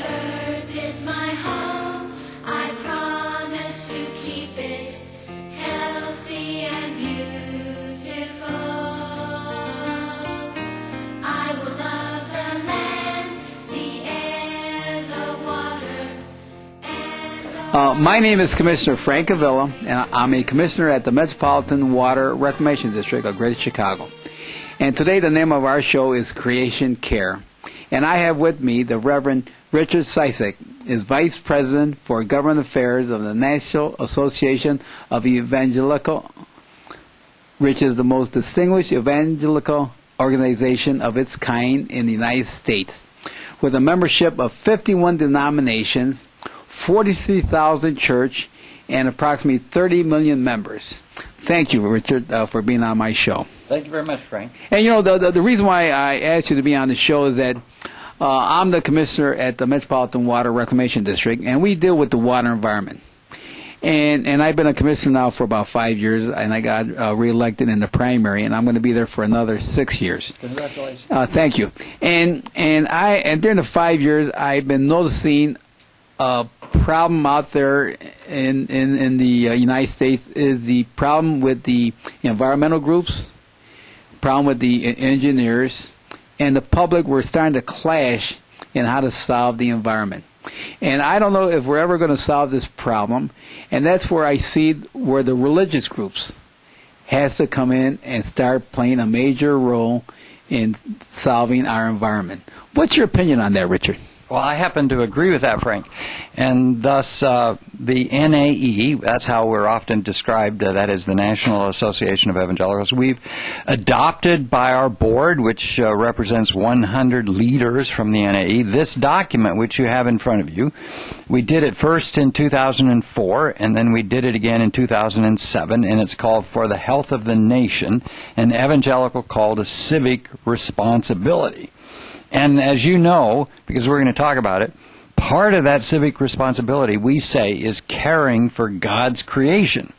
earth is my home. I promise to keep it healthy and beautiful. I will love the land, the air, the water, and the... My name is Commissioner Frank Avila, and I'm a commissioner at the Metropolitan Water Reclamation District of Greater Chicago. And today the name of our show is Creation Care. And I have with me the Reverend Richard Cizik, is Vice President for Governmental Affairs of the National Association of Evangelicals, which is the most distinguished evangelical organization of its kind in the United States, with a membership of 51 denominations, 43,000 church, and approximately 30 million members. Thank you, Richard, for being on my show. Thank you very much, Frank. And you know, the reason why I asked you to be on the show is that I'm the commissioner at the Metropolitan Water Reclamation District, and we deal with the water environment. And I've been a commissioner now for about 5 years, and I got reelected in the primary, and I'm going to be there for another 6 years. Congratulations. Thank you. And during the 5 years, I've been noticing a problem out there in the United States is the problem with the environmental groups, problem with the engineers, and the public. Were starting to clash in how to solve the environment. And I don't know if we're ever going to solve this problem, and that's where I see where the religious groups has to come in and start playing a major role in solving our environment. What's your opinion on that, Richard? Well, I happen to agree with that, Frank. And thus, the NAE, that's how we're often described, that is the National Association of Evangelicals. We've adopted by our board, which represents 100 leaders from the NAE, this document which you have in front of you. We did it first in 2004, and then we did it again in 2007, and it's called For the Health of the Nation, an Evangelical Call to Civic Responsibility. And as you know, because we're going to talk about it, part of that civic responsibility, we say, is caring for God's creation.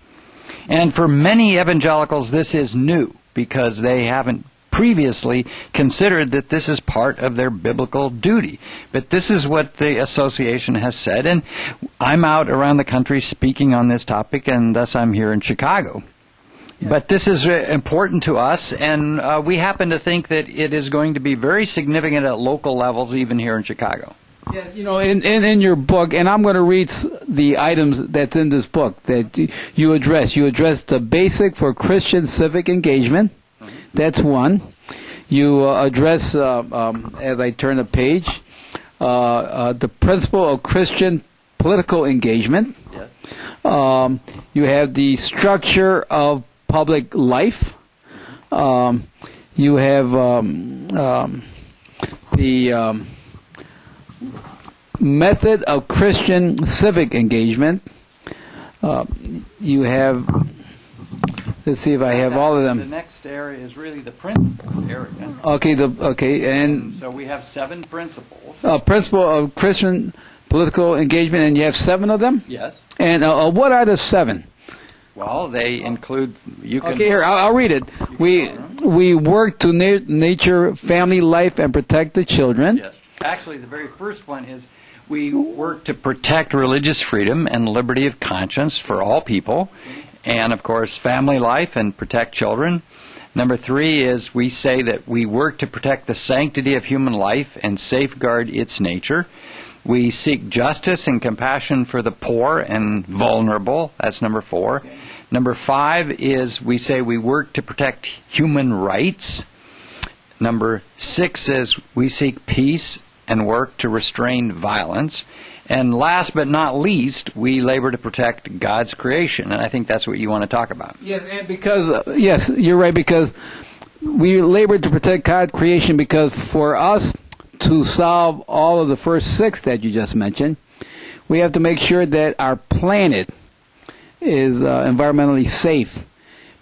And for many evangelicals, this is new, because they haven't previously considered that this is part of their biblical duty. But this is what the association has said, and I'm out around the country speaking on this topic, and thus I'm here in Chicago. But this is important to us, and we happen to think that it is going to be very significant at local levels, even here in Chicago. Yeah, you know, in your book, and I'm going to read the items that's in this book that you address. You address the basic for Christian civic engagement. That's one. You address, as I turn the page, the principle of Christian political engagement. Yes. You have the structure of public life. You have the method of Christian civic engagement. You have, let's see if I have all of them. The next area is really the principles area. Okay, and so we have 7 principles. Principle of Christian political engagement, and you have 7 of them? Yes. And what are the 7? Well, they include, you can... Okay, here, I'll read it. We work to nurture family life and protect the children. Yes. Actually, the very first one is we work to protect religious freedom and liberty of conscience for all people, and, of course, family life and protect children. Number 3 is we say that we work to protect the sanctity of human life and safeguard its nature. We seek justice and compassion for the poor and vulnerable. That's number 4. Okay. Number 5 is we say we work to protect human rights. Number 6 is we seek peace and work to restrain violence. And last but not least, we labor to protect God's creation. And I think that's what you want to talk about. Yes, and because, yes, you're right, because we labor to protect God's creation, because for us to solve all of the first 6 that you just mentioned, we have to make sure that our planet is environmentally safe.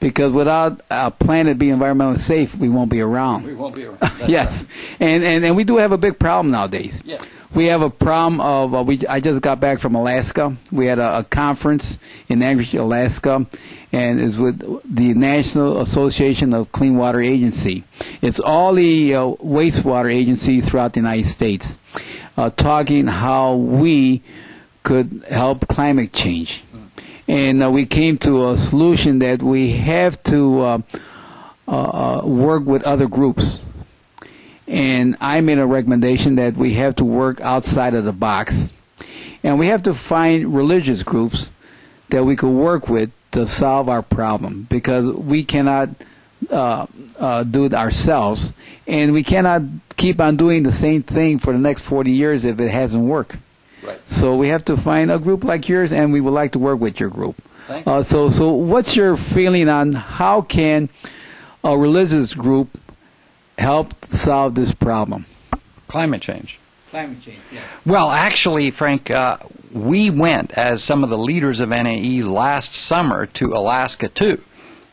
because without a planet being environmentally safe, we won't be around. We won't be around. That's Yes, right. and we do have a big problem nowadays. Yeah. We have a problem of, I just got back from Alaska. We had a conference in Anchorage, Alaska, and it's with the National Association of Clean Water Agency. It's all the wastewater agencies throughout the United States talking how we could help climate change. And we came to a solution that we have to work with other groups. And I made a recommendation that we have to work outside of the box. And we have to find religious groups that we could work with to solve our problem, because we cannot do it ourselves. And we cannot keep on doing the same thing for the next 40 years if it hasn't worked. Right. So we have to find a group like yours, and we would like to work with your group. Thank you. So what's your feeling on how can a religious group help solve this problem? Climate change. Climate change, yes. Well, actually, Frank, we went as some of the leaders of NAE last summer to Alaska, too.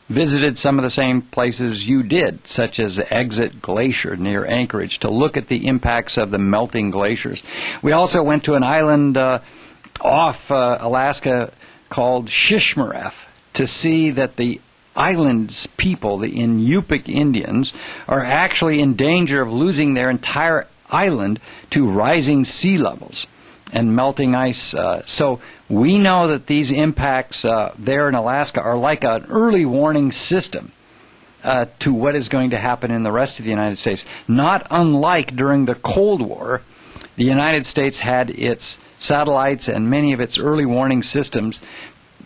Visited some of the same places you did, such as Exit Glacier near Anchorage, to look at the impacts of the melting glaciers. We also went to an island off Alaska called Shishmaref to see that the island's people, the Inupiaq Indians, are actually in danger of losing their entire island to rising sea levels and melting ice. So we know that these impacts there in Alaska are like an early warning system to what is going to happen in the rest of the United States. Not unlike during the Cold War, the United States had its satellites and many of its early warning systems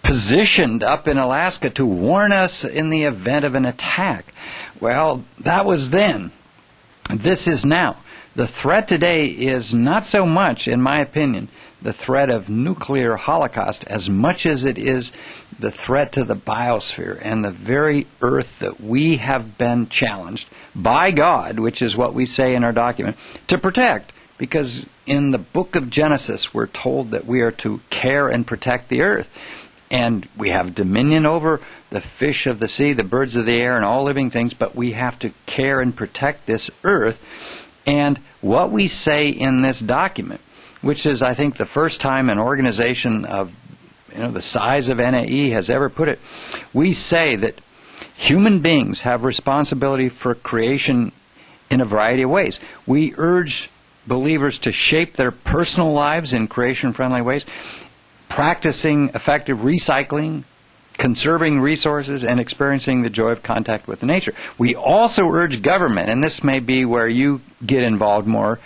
positioned up in Alaska to warn us in the event of an attack. Well, that was then. This is now. The threat today is not so much, in my opinion, the threat of nuclear holocaust as much as it is the threat to the biosphere and the very earth that we have been challenged by God, which is what we say in our document, to protect. Because in the book of Genesis, we're told that we are to care and protect the earth. And we have dominion over the fish of the sea, the birds of the air, and all living things, but we have to care and protect this earth. And what we say in this document, which is, I think, the first time an organization of the size of NAE has ever put it, we say that human beings have responsibility for creation in a variety of ways. We urge believers to shape their personal lives in creation-friendly ways, practicing effective recycling, conserving resources, and experiencing the joy of contact with nature. We also urge government, and this may be where you get involved more,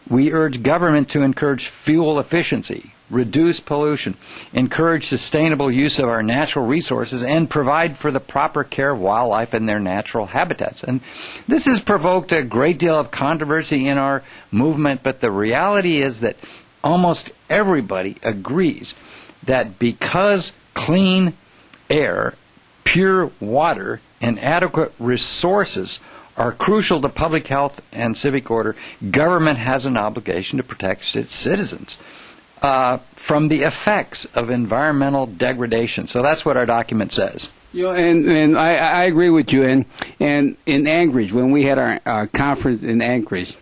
we urge government to encourage fuel efficiency, reduce pollution, encourage sustainable use of our natural resources, and provide for the proper care of wildlife and their natural habitats. And this has provoked a great deal of controversy in our movement, but the reality is that almost everybody agrees that because clean air, pure water, and adequate resources are crucial to public health and civic order, government has an obligation to protect its citizens from the effects of environmental degradation. So that's what our document says. And I agree with you. And in Anchorage, when we had our conference in Anchorage,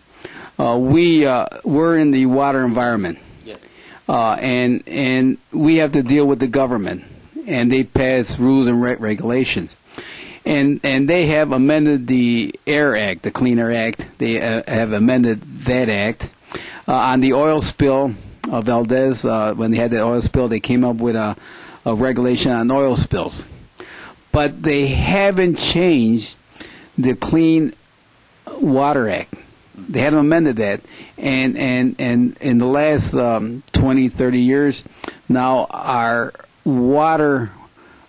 we were in the water environment. Yeah. And we have to deal with the government, and they pass rules and regulations. And they have amended the Air Act, the Clean Air Act. They have amended that act. On the oil spill of Valdez, when they had the oil spill, they came up with a regulation on oil spills. But they haven't changed the Clean Water Act. They haven't amended that. And in the last 20, 30 years, now our water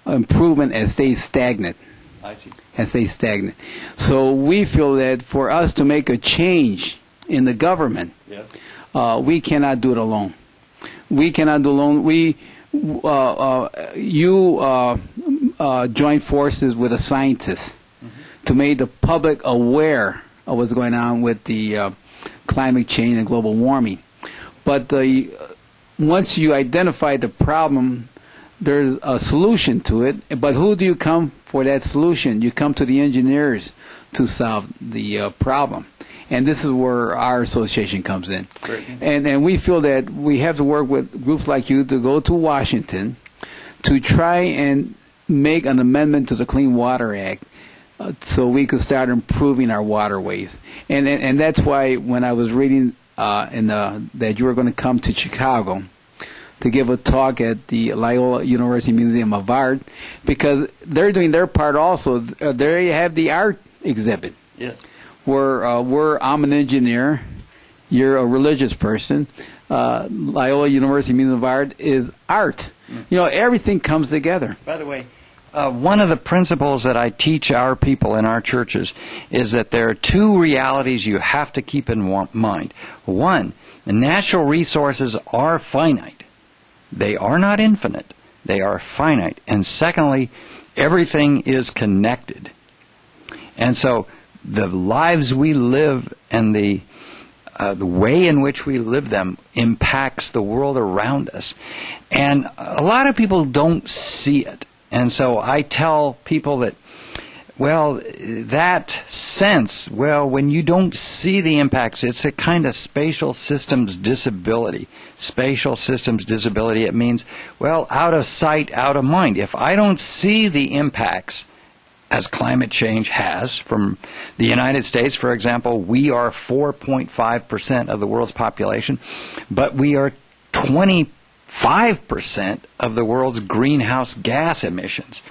improvement has stayed stagnant. I see. Has stayed stagnant. So we feel that for us to make a change in the government, we cannot do it alone. We cannot do it alone. You join forces with a scientist to make the public aware of what's going on with the climate change and global warming. But once you identify the problem, there's a solution to it. But who do you come for that solution, you come to the engineers to solve the problem. And this is where our association comes in. Great. And we feel that we have to work with groups like you to go to Washington to try and make an amendment to the Clean Water Act so we could start improving our waterways. And that's why when I was reading that you were going to come to Chicago to give a talk at the Loyola University Museum of Art, because they're doing their part also. There you have the art exhibit. Yes. Where I'm an engineer, you're a religious person. Loyola University Museum of Art is art. You know, everything comes together. By the way, one of the principles that I teach our people in our churches is that there are two realities you have to keep in mind. One, the natural resources are finite. They are not infinite. They are finite. And secondly, everything is connected. And so the lives we live and the way in which we live them impacts the world around us. And a lot of people don't see it. And so I tell people that, well, that sense, well, when you don't see the impacts, it's a kind of spatial systems disability. Spatial systems disability, it means, well, out of sight, out of mind. If I don't see the impacts, as climate change has, from the United States, for example, we are 4.5% of the world's population, but we are 25% of the world's greenhouse gas emissions.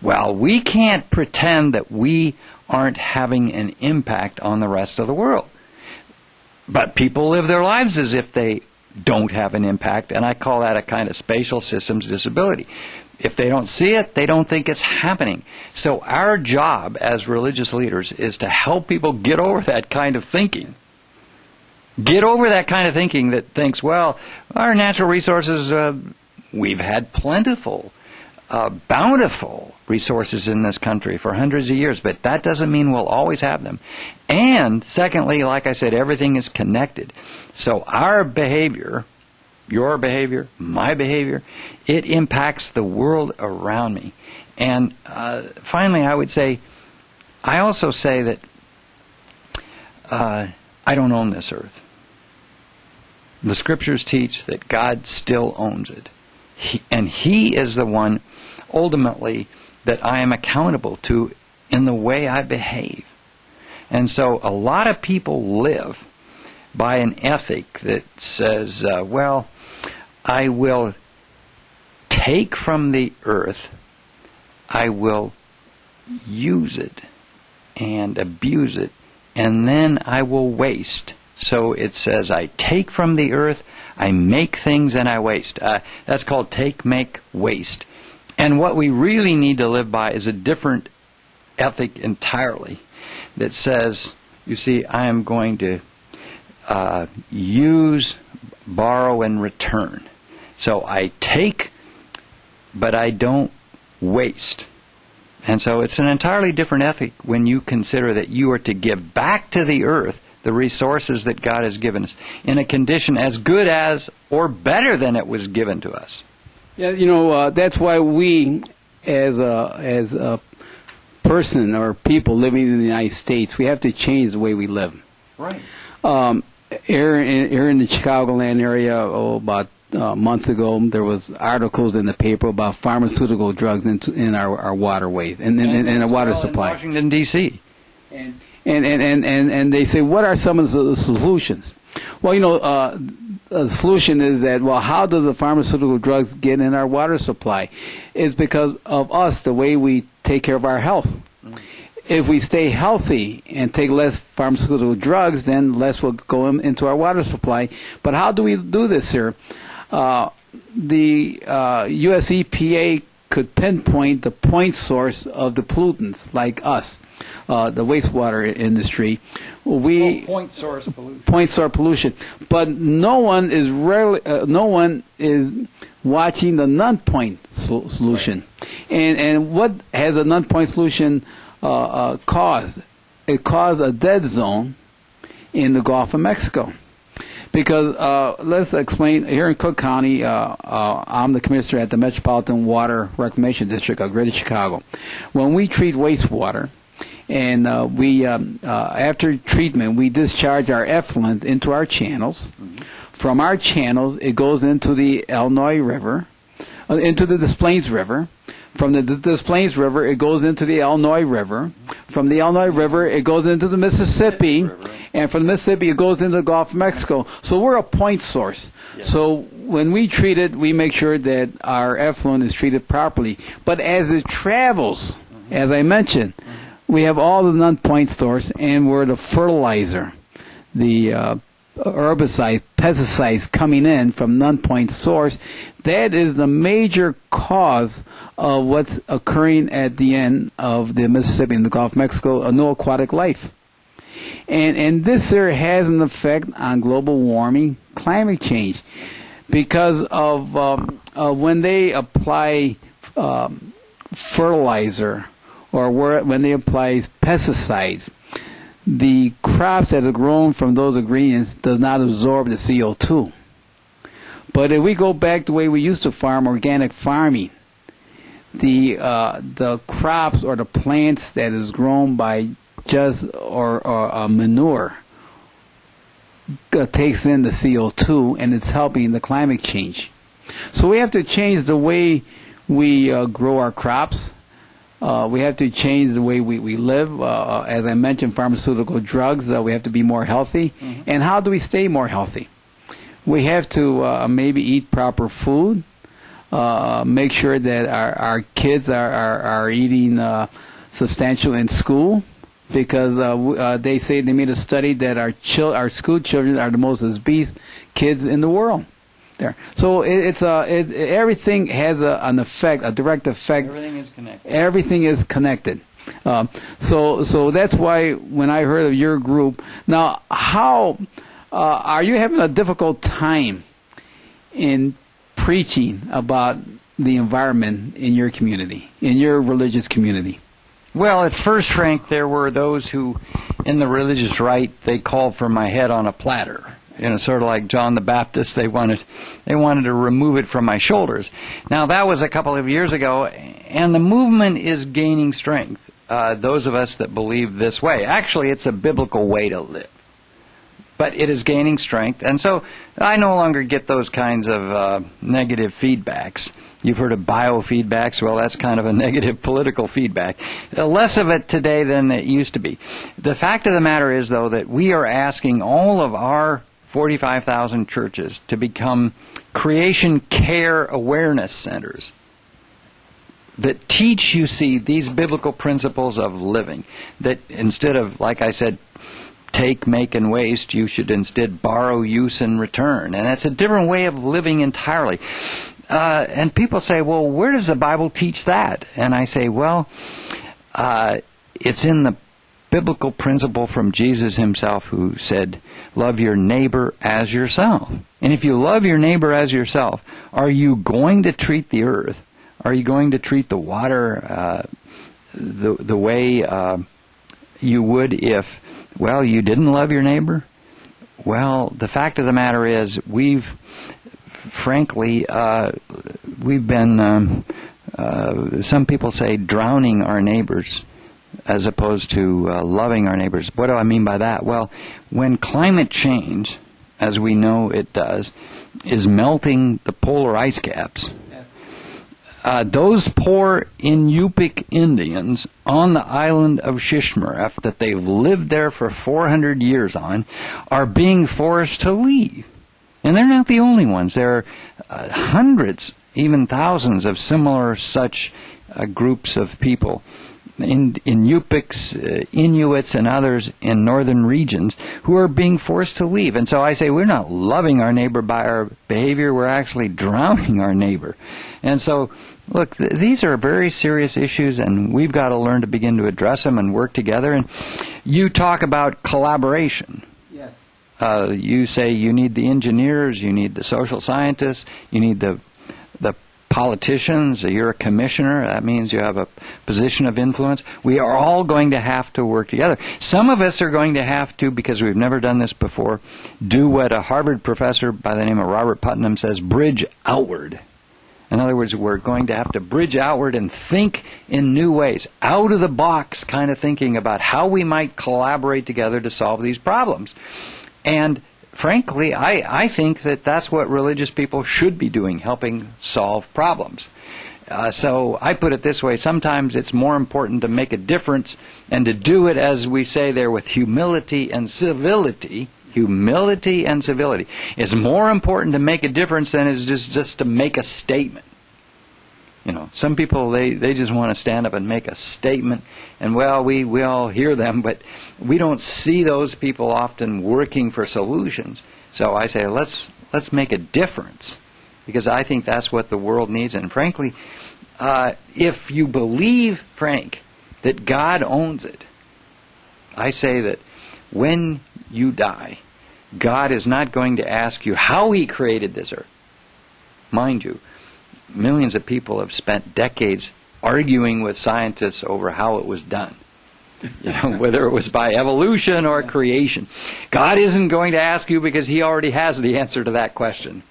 Well, we can't pretend that we aren't having an impact on the rest of the world. But people live their lives as if they don't have an impact, and I call that a kind of spatial systems disability. If they don't see it, they don't think it's happening. So our job as religious leaders is to help people get over that kind of thinking. Get over that kind of thinking that thinks, well, our natural resources, we've had plentiful, bountiful resources in this country for hundreds of years, but that doesn't mean we'll always have them. And secondly, like I said, everything is connected. So our behavior, your behavior, my behavior, it impacts the world around me. And finally, I would say, I also say that I don't own this earth. The Scriptures teach that God still owns it. And He is the one, ultimately, that I am accountable to in the way I behave. And so a lot of people live by an ethic that says, well, I will take from the earth, I will use it and abuse it, and then I will waste. So it says, I take from the earth, I make things, and I waste. That's called take, make, waste. And what we really need to live by is a different ethic entirely that says, you see, I am going to use, borrow, and return. So I take, but I don't waste. And so it's an entirely different ethic when you consider that you are to give back to the earth the resources that God has given us in a condition as good as or better than it was given to us. Yeah, you know, that's why we, as a person or people living in the United States, we have to change the way we live. Right. Here in the Chicagoland area, about a month ago, there was articles in the paper about pharmaceutical drugs in our waterways and in our water supply. In Washington, D.C. And they say, what are some of the solutions? Well, you know, the solution is that, well, how does the pharmaceutical drugs get in our water supply? It's because of us, the way we take care of our health. If we stay healthy and take less pharmaceutical drugs, then less will go into our water supply. But how do we do this here? The U.S. EPA could pinpoint the point source of the pollutants, like us, the wastewater industry. Point source pollution. Point source pollution. But no one is watching the non-point solution. Right. And what has a non-point solution caused? It caused a dead zone in the Gulf of Mexico. Because let's explain. Here in Cook County, I'm the commissioner at the Metropolitan Water Reclamation District of Greater Chicago. When we treat wastewater, and after treatment, we discharge our effluent into our channels. From our channels, it goes into the Illinois River, into the Des Plaines River. From the Des Plaines River, it goes into the Illinois River. From the Illinois River, it goes into the Mississippi. And from the Mississippi, it goes into the Gulf of Mexico. So we're a point source. Yes. So when we treat it, we make sure that our effluent is treated properly. But as it travels, as I mentioned, we have all the non-point source, and we're the fertilizer, the herbicides, pesticides coming in from non-point source. That is the major cause of what's occurring at the end of the Mississippi and the Gulf of Mexico, no aquatic life. And this here has an effect on global warming, climate change, because of when they apply fertilizer or when they apply pesticides, the crops that are grown from those ingredients does not absorb the CO2. But if we go back the way we used to farm, organic farming, the crops or the plants that is grown by just or manure takes in the CO2, and it's helping the climate change. So we have to change the way we grow our crops. We have to change the way we live. As I mentioned, pharmaceutical drugs, we have to be more healthy. And how do we stay more healthy? We have to maybe eat proper food, make sure that our kids are eating substantial in school, because they say they made a study that our school children are the most obese kids in the world. There, so everything has an effect, a direct effect. Everything is connected. Everything is connected. So that's why when I heard of your group, now how are you having a difficult time in preaching about the environment in your community, in your religious community? Well, at first, Frank, there were those who, in the religious right, they called for my head on a platter. You know, sort of like John the Baptist, they wanted to remove it from my shoulders. Now, that was a couple of years ago, and the movement is gaining strength. Those of us that believe this way. Actually, it's a biblical way to live. But it is gaining strength, and so I no longer get those kinds of negative feedbacks. You've heard of biofeedbacks. Well, that's kind of a negative political feedback. Less of it today than it used to be. The fact of the matter is, though, that we are asking all of our 45,000 churches to become creation care awareness centers that teach, you see, these biblical principles of living. That instead of, like I said, take, make, and waste, you should instead borrow, use, and return. And that's a different way of living entirely. And people say, well, where does the Bible teach that? And I say, well, it's in the biblical principle from Jesus himself, who said, love your neighbor as yourself. And if you love your neighbor as yourself, are you going to treat the earth? Are you going to treat the water the way you would if, well, you didn't love your neighbor? Well, the fact of the matter is, frankly, we've been, some people say, drowning our neighbors as opposed to loving our neighbors. What do I mean by that? Well, when climate change, as we know it does, is melting the polar ice caps, those poor Inupiaq Indians on the island of Shishmaref that they've lived there for 400 years on are being forced to leave. And they're not the only ones. There are hundreds, even thousands of similar such groups of people, Inupiaqs, Inuits, and others in northern regions who are being forced to leave. And so I say we're not loving our neighbor by our behavior, we're actually drowning our neighbor. And so, look, these are very serious issues, and we've got to learn to begin to address them and work together. And you talk about collaboration. Yes. You say you need the engineers, you need the social scientists, you need the politicians, you're a commissioner, that means you have a position of influence. We are all going to have to work together. Some of us are going to have to, because we've never done this before, do what a Harvard professor by the name of Robert Putnam says, bridge outward. In other words, we're going to have to bridge outward and think in new ways, out of the box kind of thinking about how we might collaborate together to solve these problems. And frankly, I think that that's what religious people should be doing, helping solve problems. So I put it this way, sometimes it's more important to make a difference and to do it, as we say there, with humility and civility. Humility and civility. It's more important to make a difference than it is just to make a statement. You know, some people, they just want to stand up and make a statement, and well, we all hear them, but we don't see those people often working for solutions. So I say, let's make a difference, because I think that's what the world needs. And frankly, if you believe, Frank, that God owns it, I say that when you die, God is not going to ask you how He created this earth. Mind you, millions of people have spent decades arguing with scientists over how it was done. You know, whether it was by evolution or creation. God isn't going to ask you because He already has the answer to that question.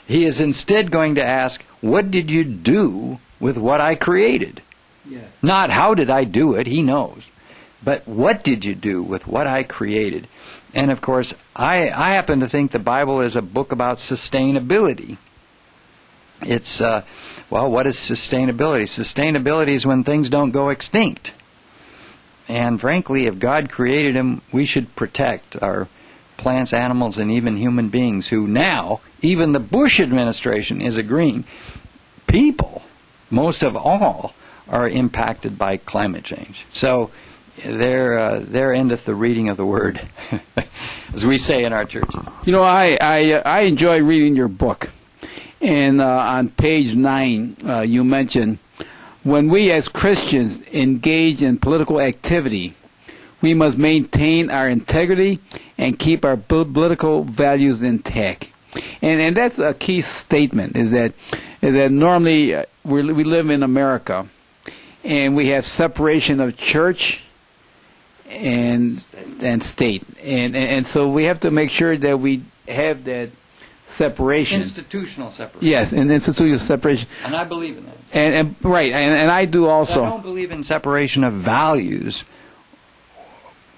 He is instead going to ask, what did you do with what I created? Yes. Not how did I do it, He knows. But what did you do with what I created? And of course, I happen to think the Bible is a book about sustainability. It's, well, what is sustainability? Sustainability is when things don't go extinct. And frankly, if God created them, we should protect our plants, animals, and even human beings who now, even the Bush administration is agreeing, people, most of all, are impacted by climate change. So there endeth the reading of the Word, as we say in our churches. You know, I enjoy reading your book. And on page 9, you mention, when we as Christians engage in political activity, we must maintain our integrity and keep our political values intact. And that's a key statement, is that normally we live in America, and we have separation of church and state. And so we have to make sure that we have that separation. Institutional separation. Yes, and institutional separation. And I believe in that. And right, and I do also. But I don't believe in separation of values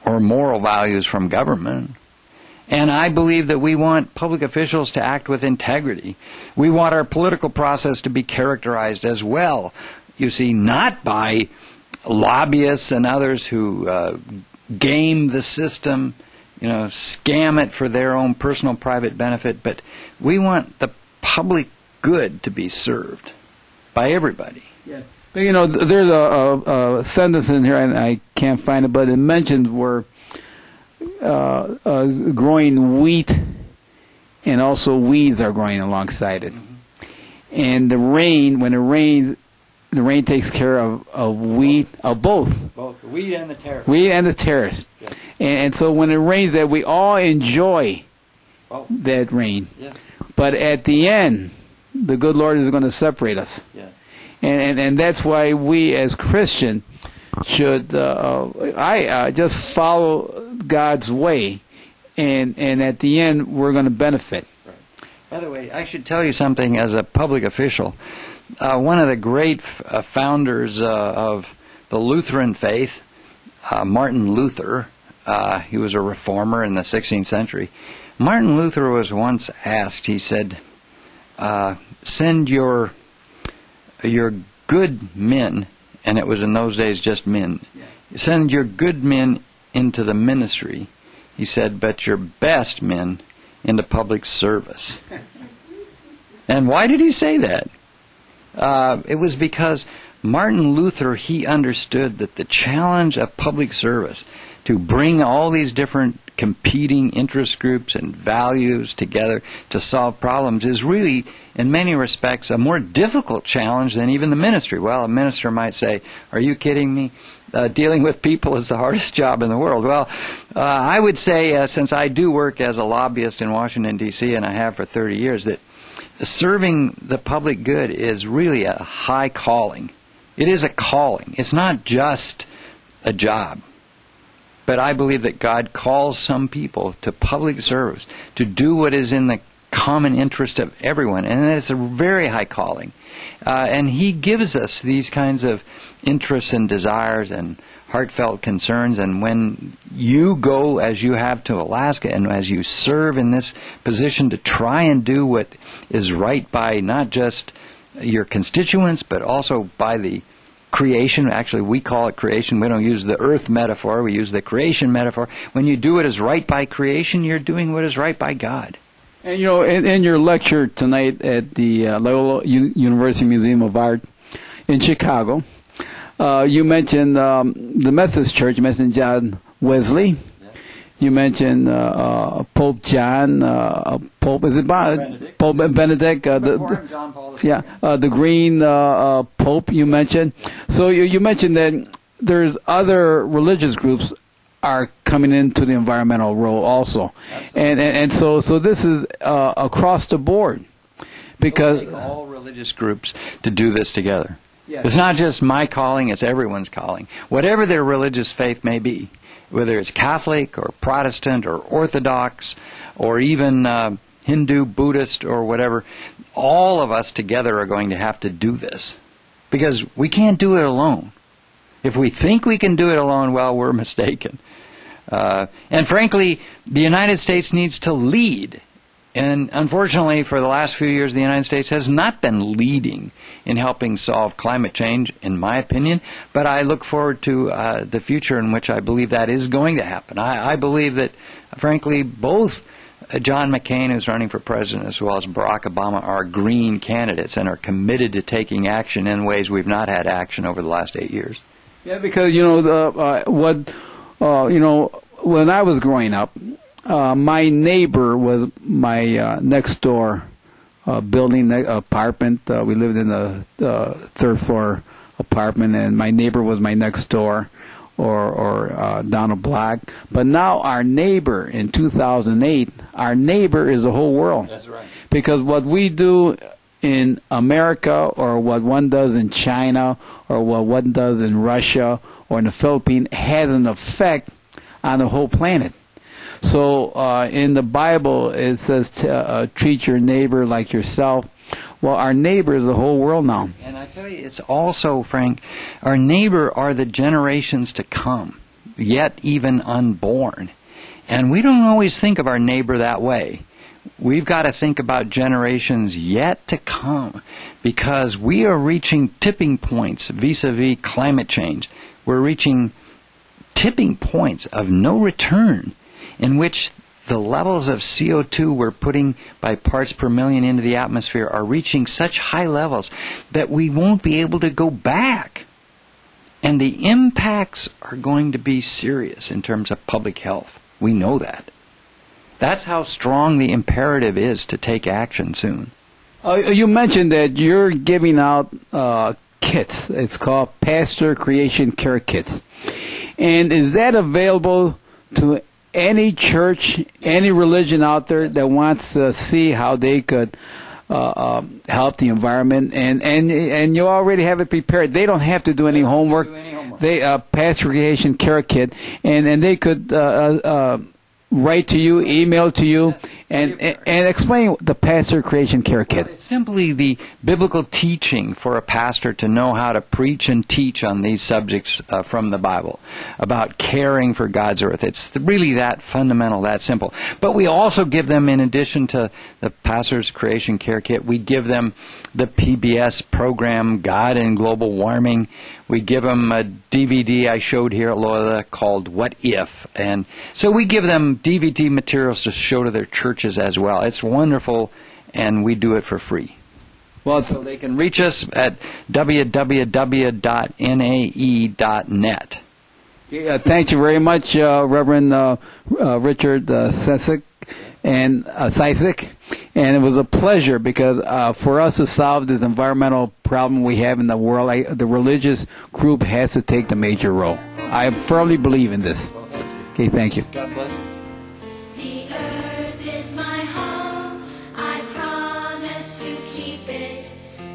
or moral values from government. And I believe that we want public officials to act with integrity. We want our political process to be characterized as well, you see, not by lobbyists and others who game the system, you know, scam it for their own personal private benefit, but we want the public good to be served by everybody. Yeah. But, you know, there's a sentence in here, and I can't find it, but it mentions where growing wheat and also weeds are growing alongside it. Mm-hmm. And the rain, when it rains, the rain takes care of wheat, of both. Both the wheat and the tares. Wheat and the tares. Yeah. And so when it rains, that we all enjoy that rain. Yeah. But at the end, the good Lord is going to separate us. Yeah. And that's why we as Christians should just follow God's way, and at the end we're going to benefit. Right. By the way, I should tell you something as a public official. One of the great founders of the Lutheran faith, Martin Luther, he was a reformer in the 16th century. Martin Luther was once asked, he said, send your good men, and it was in those days just men, send your good men into the ministry, he said, but your best men into public service. And why did he say that? It was because Martin Luther, he understood that the challenge of public service, to bring all these different competing interest groups and values together to solve problems, is really, in many respects, a more difficult challenge than even the ministry. Well, a minister might say, are you kidding me? Dealing with people is the hardest job in the world. Well, I would say, since I do work as a lobbyist in Washington, D.C., and I have for 30 years, that serving the public good is really a high calling. It is a calling. It's not just a job. But I believe that God calls some people to public service, to do what is in the common interest of everyone, and it's a very high calling. And He gives us these kinds of interests and desires and heartfelt concerns, and when you go, as you have to Alaska, and as you serve in this position to try and do what is right by not just your constituents, but also by the creation. Actually, we call it creation. We don't use the earth metaphor. We use the creation metaphor. When you do what is right by creation, you're doing what is right by God. And you know, in your lecture tonight at the Loyola University Museum of Art in Chicago, you mentioned the Methodist Church. You mentioned John Wesley. You mentioned Pope John. Pope is it Benedict? Pope Benedict? John Paul II. The Green Pope. You mentioned. So you mentioned that there's other religious groups are coming into the environmental role also, and so this is across the board, because We'll take all religious groups to do this together. Yes. It's not just my calling; it's everyone's calling, whatever their religious faith may be, whether it's Catholic or Protestant or Orthodox or even Hindu, Buddhist, or whatever. All of us together are going to have to do this, because we can't do it alone. If we think we can do it alone, well, we're mistaken. And frankly, the United States needs to lead. And unfortunately, for the last few years, the United States has not been leading in helping solve climate change, in my opinion. But I look forward to the future in which I believe that is going to happen. I believe that, frankly, both John McCain, who's running for president, as well as Barack Obama, are green candidates and are committed to taking action in ways we've not had action over the last 8 years. Yeah, because when I was growing up, my neighbor was my next door building apartment. We lived in the third floor apartment, and my neighbor was my next door, or down a block. But now our neighbor in 2008, our neighbor is the whole world. That's right. Because what we do in America, or what one does in China, or what one does in Russia or in the Philippines, has an effect on the whole planet. So in the Bible it says treat your neighbor like yourself. Well, our neighbor is the whole world now. And I tell you, it's also, Frank, our neighbor are the generations to come, yet even unborn. And we don't always think of our neighbor that way. We've got to think about generations yet to come, because we are reaching tipping points vis-a-vis climate change. We're reaching tipping points of no return, in which the levels of CO2 we're putting by parts per million into the atmosphere are reaching such high levels that we won't be able to go back. And the impacts are going to be serious in terms of public health. We know that. That's how strong the imperative is to take action soon. You mentioned that you're giving out kits. It's called Pastor Creation Care Kits. And is that available to any church, any religion out there that wants to see how they could help the environment? And you already have it prepared. They don't have to do any homework. They Pastor Creation Care Kit, and they could write to you, email to you, and explain the Pastor Creation Care Kit. It's simply the biblical teaching for a pastor to know how to preach and teach on these subjects from the Bible, about caring for God's earth. It's really that fundamental, that simple. But we also give them, in addition to the Pastor's Creation Care Kit, we give them the PBS program, God and Global Warming. We give them a DVD I showed here at Loyola called What If? And so we give them DVD materials to show to their churches as well. It's wonderful, and we do it for free. Well, So they can reach us at www.nae.net. thank you very much, Reverend Richard Cizik. And and it was a pleasure, because for us to solve this environmental problem we have in the world, the religious group has to take the major role. I firmly believe in this. Okay, thank you. God bless you. The earth is my home. I promise to it.